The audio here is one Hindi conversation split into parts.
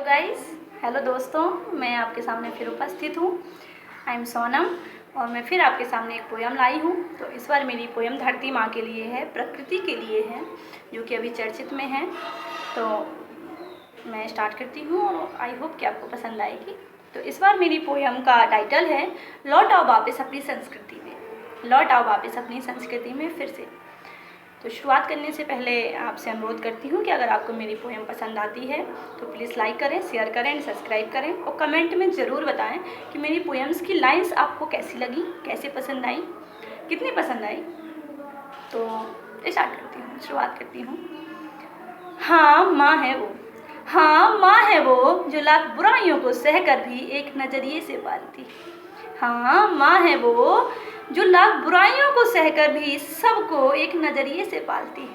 गाइस, हेलो दोस्तों, मैं आपके सामने फिर उपस्थित हूँ। आई एम सोनम और मैं फिर आपके सामने एक पोयम लाई हूँ। तो इस बार मेरी पोयम धरती माँ के लिए है, प्रकृति के लिए है, जो कि अभी चर्चित में है। तो मैं स्टार्ट करती हूँ और आई होप कि आपको पसंद आएगी। तो इस बार मेरी पोयम का टाइटल है लौट आओ वापस अपनी संस्कृति में। लौट आओ वापस अपनी संस्कृति में फिर से। तो शुरुआत करने से पहले आपसे अनुरोध करती हूँ कि अगर आपको मेरी पोयम पसंद आती है तो प्लीज़ लाइक करें, शेयर करें एंड सब्सक्राइब करें और कमेंट में ज़रूर बताएं कि मेरी पोयम्स की लाइंस आपको कैसी लगी, कैसे पसंद आई, कितनी पसंद आई। तो स्टार्ट करती हूँ, शुरुआत करती हूँ। हाँ माँ है वो, हाँ माँ है वो, जो लाख बुराइयों को सहकर भी एक नज़रिए से पालती। हाँ माँ है वो, जो लाख बुराइयों को सहकर भी सबको एक नज़रिए से पालती है।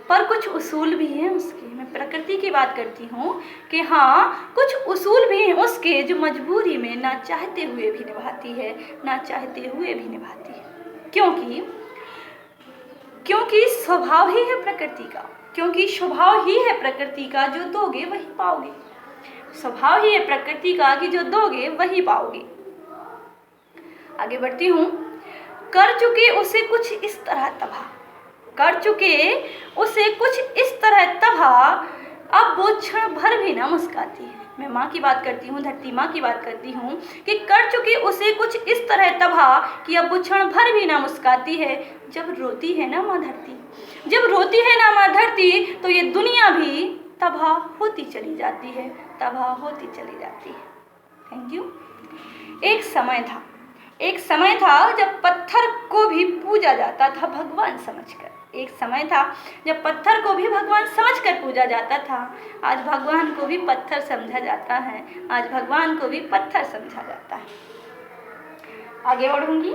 पर कुछ उसूल भी हैं उसके, मैं प्रकृति की बात करती हूँ कि हाँ कुछ उसूल भी हैं उसके, जो मजबूरी में ना चाहते हुए भी निभाती है, ना चाहते हुए भी निभाती है। क्योंकि स्वभाव ही है प्रकृति का, क्योंकि स्वभाव ही है प्रकृति का, जो दोगे वही पाओगे। स्वभाव ही है प्रकृति का कि जो दोगे वही पाओगे। आगे बढ़ती हूँ। कर चुके उसे कुछ इस तरह तबाह, कर चुके उसे कुछ इस तरह तबाह, अब वो क्षण भर भी ना मुस्काती है। मैं माँ की बात करती हूँ, धरती माँ की बात करती हूँ कि कर चुके उसे कुछ इस तरह तबाह कि अब वो क्षण भर भी ना मुस्काती है। जब रोती है ना माँ धरती, जब रोती है ना माँ धरती, तो ये दुनिया भी तबाह होती चली जाती है, तबाह होती चली जाती है। Thank you. एक समय था जब पत्थर को भी पूजा जाता था भगवान समझकर। एक समय था जब पत्थर को भी भगवान समझकर पूजा जाता था। आज भगवान को भी पत्थर समझा जाता है, आज भगवान को भी पत्थर समझा जाता है। आगे बढ़ूंगी।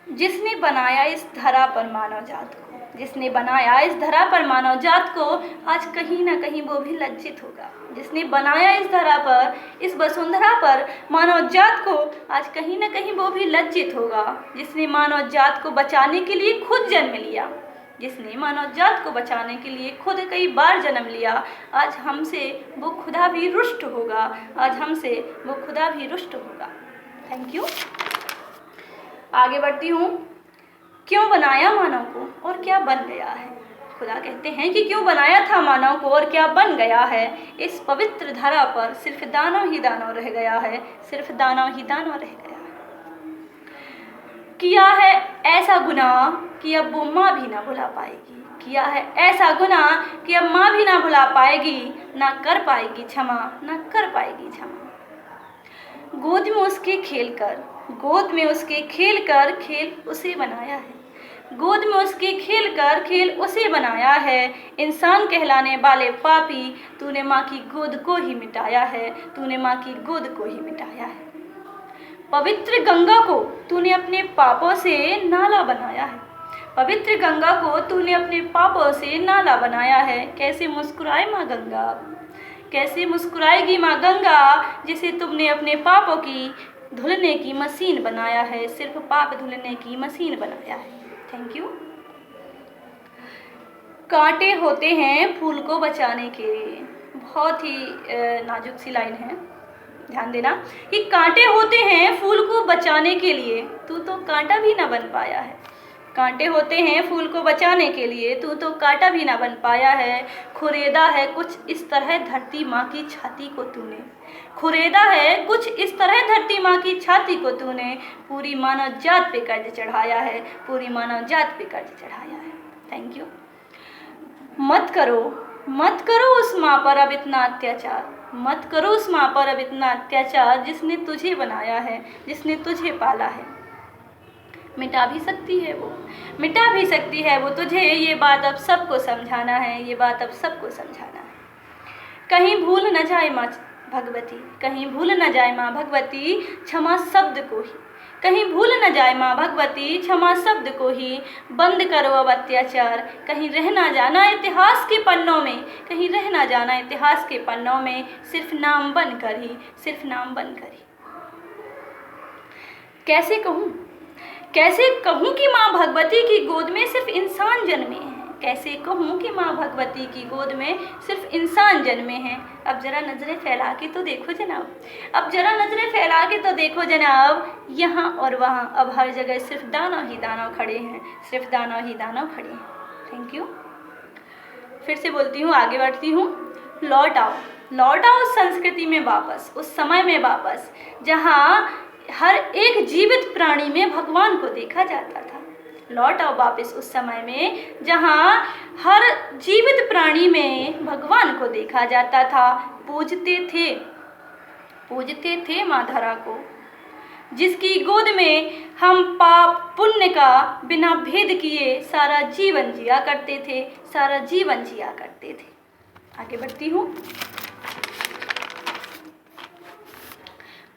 जिसने बनाया इस धरा पर मानव जात को, जिसने बनाया इस धरा पर मानव जात को, आज कहीं ना कहीं वो भी लज्जित होगा। जिसने बनाया इस धरा पर, इस वसुंधरा पर मानव जात को, आज कहीं ना कहीं वो भी लज्जित होगा। जिसने मानव जात को बचाने के लिए खुद जन्म लिया, जिसने मानव जात को बचाने के लिए खुद कई बार जन्म लिया, आज हमसे वो खुदा भी रुष्ट होगा, आज हमसे वो खुदा भी रुष्ट होगा। Thank you. आगे बढ़ती हूँ। क्यों बनाया मानव को और क्या बन गया है। खुदा कहते हैं कि क्यों बनाया था मानव को और क्या बन गया है। इस पवित्र धरा पर सिर्फ दानव ही दानव रह गया है, सिर्फ दानव ही दानव रह गया है। किया है ऐसा गुनाह कि अब वो माँ भी ना भुला पाएगी, किया है ऐसा गुनाह कि अब माँ भी ना भुला पाएगी, ना कर पाएगी क्षमा, ना कर पाएगी क्षमा। गोद में उसके खेल कर, गोद में उसके खेल कर खेल उसे बनाया है, गोद में उसके खेल कर खेल उसे बनाया है। इंसान कहलाने वाले पापी, तूने माँ की गोद को ही मिटाया है, तूने माँ की गोद को ही मिटाया है। पवित्र गंगा को तूने अपने पापों से नाला बनाया है, पवित्र गंगा को तूने अपने पापों से नाला बनाया है। कैसे मुस्कुराए माँ गंगा, कैसे मुस्कुराएगी माँ गंगा, जिसे तुमने अपने पापों की धुलने की मशीन बनाया है, सिर्फ पाप धुलने की मशीन बनाया है। Thank you. कांटे होते हैं फूल को बचाने के लिए, बहुत ही नाजुक सी लाइन है, ध्यान देना कि कांटे होते हैं फूल को बचाने के लिए, तू तो कांटा भी ना बन पाया है। कांटे होते हैं फूल को बचाने के लिए, तू तो कांटा भी ना बन पाया है। खुरेदा है कुछ इस तरह धरती माँ की छाती को तूने, खुरेदा है कुछ इस तरह धरती माँ की छाती को तूने, पूरी मानव जात पे कर्ज चढ़ाया है, पूरी मानव जात पे कर्ज चढ़ाया है। Thank you. मत करो उस माँ पर अब इतना अत्याचार, मत करो उस माँ पर अब इतना अत्याचार, जिसने तुझे बनाया है, जिसने तुझे पाला है। मिटा भी सकती है वो, मिटा भी सकती है वो तुझे, ये बात अब सबको समझाना है, ये बात अब सबको समझाना है। कहीं भूल न जाए माँ भगवती, कहीं भूल न जाए माँ भगवती क्षमा शब्द को ही, कहीं भूल न जाए माँ भगवती क्षमा शब्द को ही। बंद करो अब अत्याचार, कहीं रह ना जाना इतिहास के पन्नों में, कहीं रह ना जाना इतिहास के पन्नों में, सिर्फ नाम बनकर ही, सिर्फ नाम बनकर ही। कैसे कहूँ कि माँ भगवती की गोद में सिर्फ इंसान जन्मे हैं, कैसे कहूँ कि माँ भगवती की गोद में सिर्फ इंसान जन्मे हैं। अब ज़रा नज़रें फैला के तो देखो जनाब, अब ज़रा नज़रें फैला के तो देखो जनाब, यहाँ और वहाँ अब हर जगह सिर्फ दानव ही दानव खड़े हैं, सिर्फ दानव ही दानव खड़े हैं। Thank you. फिर से बोलती हूँ, आगे बढ़ती हूँ। लौट आओ, लौट आओ उस संस्कृति में वापस, उस समय में वापस, जहाँ हर एक जीवित प्राणी में भगवान को देखा जाता था। लौट आओ वापस उस समय में जहाँ हर जीवित प्राणी में भगवान को देखा जाता था। पूजते थे माँ धरा को, जिसकी गोद में हम पाप पुण्य का बिना भेद किए सारा जीवन जिया करते थे, सारा जीवन जिया करते थे। आगे बढ़ती हूँ।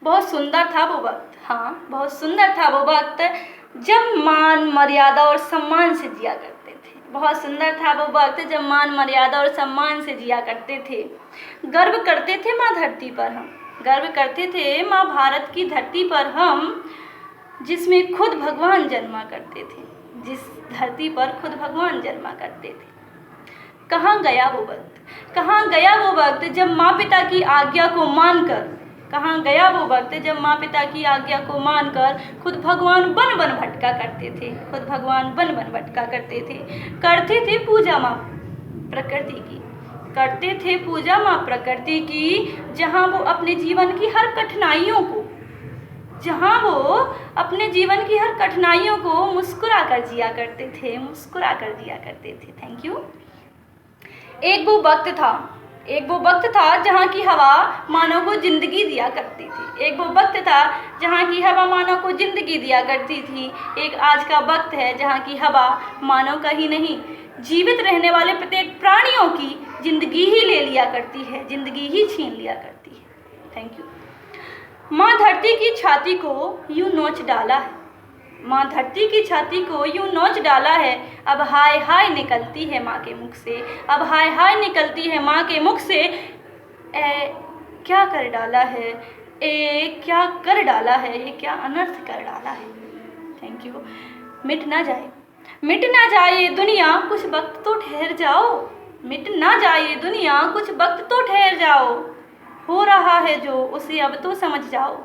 बहुत सुंदर था वो वक्त, हाँ बहुत सुंदर था वो वक्त जब मान मर्यादा और सम्मान से जिया करते थे। बहुत सुंदर था वो वक्त जब मान मर्यादा और सम्मान से जिया करते थे। गर्व करते थे माँ धरती पर हम, गर्व करते थे माँ भारत की धरती पर हम, जिसमें खुद भगवान जन्मा करते थे, जिस धरती पर खुद भगवान जन्मा करते थे। कहाँ गया वो वक्त, कहाँ गया वो वक्त जब माँ पिता की आज्ञा को मानकर, कहाँ गया वो वक्त जब माँ पिता की आज्ञा को मानकर खुद भगवान वन वन भटका करते थे, खुद भगवान वन वन भटका करते थे पूजा माँ प्रकृति की, करते थे पूजा माँ प्रकृति की, जहाँ वो अपने जीवन की हर कठिनाइयों को, जहाँ वो अपने जीवन की हर कठिनाइयों को मुस्कुरा कर जिया करते थे, मुस्कुरा कर जिया करते थे। Thank you. एक वो वक्त था जहाँ की हवा मानव को जिंदगी दिया करती थी। एक वो वक्त था जहाँ की हवा मानव को जिंदगी दिया करती थी। एक आज का वक्त है जहाँ की हवा मानव का ही नहीं, जीवित रहने वाले प्रत्येक प्राणियों की जिंदगी ही ले लिया करती है, जिंदगी ही छीन लिया करती है। Thank you. माँ धरती की छाती को यूं नोच डाला है, माँ धरती की छाती को यूं नोच डाला है, अब हाय हाय निकलती है माँ के मुख से, अब हाय हाय निकलती है माँ के मुख से। क्या कर डाला है, क्या कर डाला है, ये क्या अनर्थ कर डाला है। Thank you. मिट ना जाए दुनिया, कुछ वक्त तो ठहर जाओ, मिट ना जाए दुनिया, कुछ वक्त तो ठहर जाओ। हो रहा है जो उसे अब तो समझ जाओ,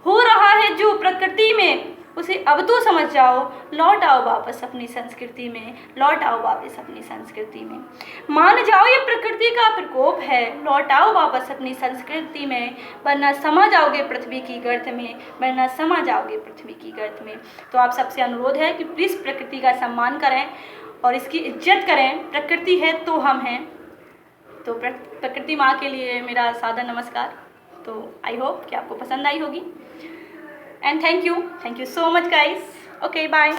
हो रहा है जो प्रकृति में उसे अब तो समझ जाओ। लौट आओ वापस अपनी संस्कृति में, लौट आओ वापस अपनी संस्कृति में। मान जाओ ये प्रकृति का प्रकोप है, लौट आओ वापस अपनी संस्कृति में, वरना समा जाओगे पृथ्वी की गर्त में, वरना समा जाओगे पृथ्वी की गर्त में। तो आप सबसे अनुरोध है कि प्लीज़ प्रकृति का सम्मान करें और इसकी इज्जत करें। प्रकृति है तो हम हैं। तो प्रकृति माँ के लिए मेरा सादर नमस्कार। तो आई होप कि आपको पसंद आई होगी। And thank you so much guys. Okay, bye.